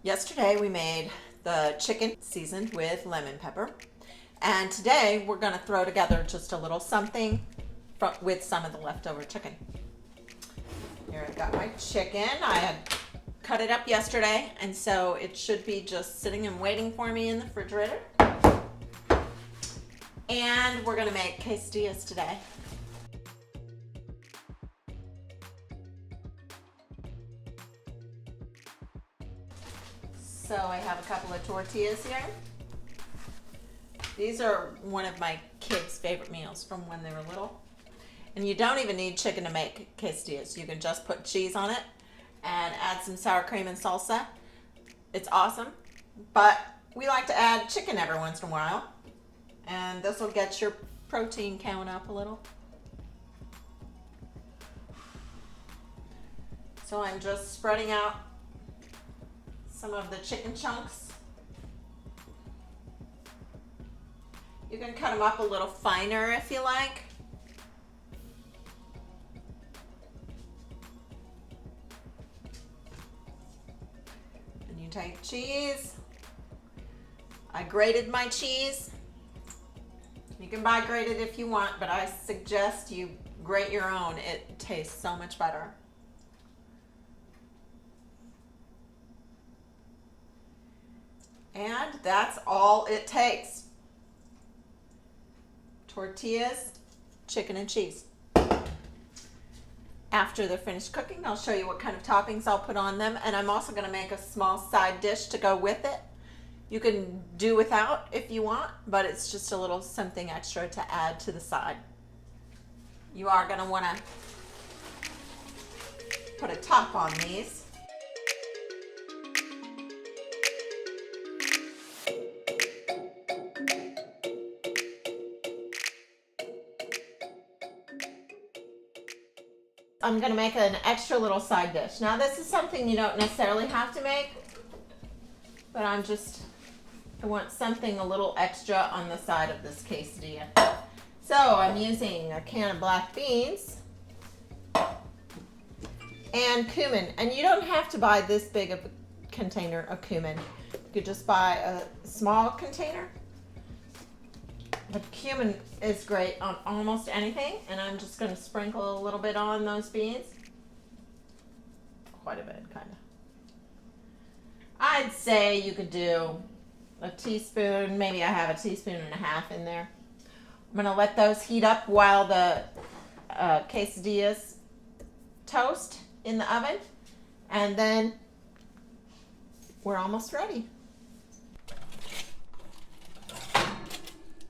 Yesterday we made the chicken seasoned with lemon pepper, and today we're going to throw together just a little something with some of the leftover chicken. Here I've got my chicken. I had cut it up yesterday, and so it should be just sitting and waiting for me in the refrigerator. And we're going to make quesadillas today. So I have a couple of tortillas here. These are one of my kids' favorite meals from when they were little. And you don't even need chicken to make quesadillas. You can just put cheese on it and add some sour cream and salsa. It's awesome. But we like to add chicken every once in a while. And this will get your protein count up a little. So I'm just spreading out some of the chicken chunks. You can cut them up a little finer if you like. And you take cheese. I grated my cheese. You can buy grated if you want, but I suggest you grate your own. It tastes so much better. And that's all it takes. Tortillas, chicken, and cheese. After they're finished cooking, I'll show you what kind of toppings I'll put on them, and I'm also going to make a small side dish to go with it. You can do without if you want, but it's just a little something extra to add to the side. You are going to want to put a top on these. I'm going to make an extra little side dish. Now this is something you don't necessarily have to make, but I want something a little extra on the side of this quesadilla. So I'm using a can of black beans and cumin. And you don't have to buy this big of a container of cumin. You could just buy a small container. But cumin is great on almost anything, and I'm just going to sprinkle a little bit on those beans. Quite a bit, kind of. I'd say you could do a teaspoon, maybe I have a teaspoon and a half in there. I'm going to let those heat up while the quesadillas toast in the oven, and then we're almost ready.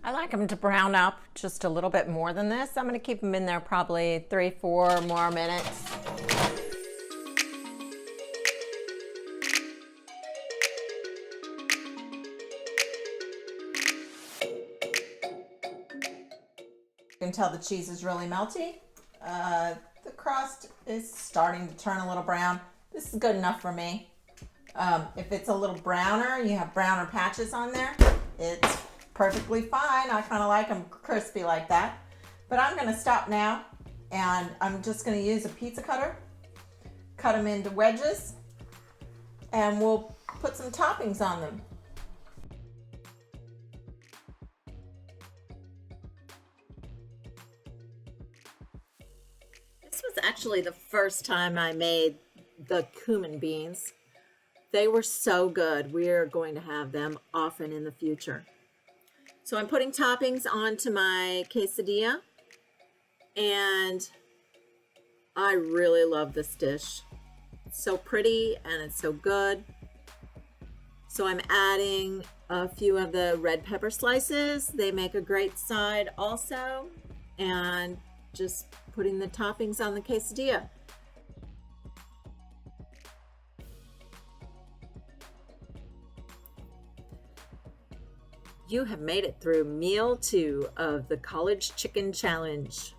I like them to brown up just a little bit more than this. I'm going to keep them in there probably 3-4 more minutes. You can tell the cheese is really melty. The crust is starting to turn a little brown. This is good enough for me. If it's a little browner, you have browner patches on there, it's perfectly fine. I kind of like them crispy like that. But I'm going to stop now, and I'm just going to use a pizza cutter, cut them into wedges, and we'll put some toppings on them. This was actually the first time I made the cumin beans. They were so good. We're going to have them often in the future. So I'm putting toppings onto my quesadilla, and I really love this dish. It's so pretty and it's so good. So I'm adding a few of the red pepper slices. They make a great side also, and just putting the toppings on the quesadilla. You have made it through meal 2 of the College Chicken Challenge.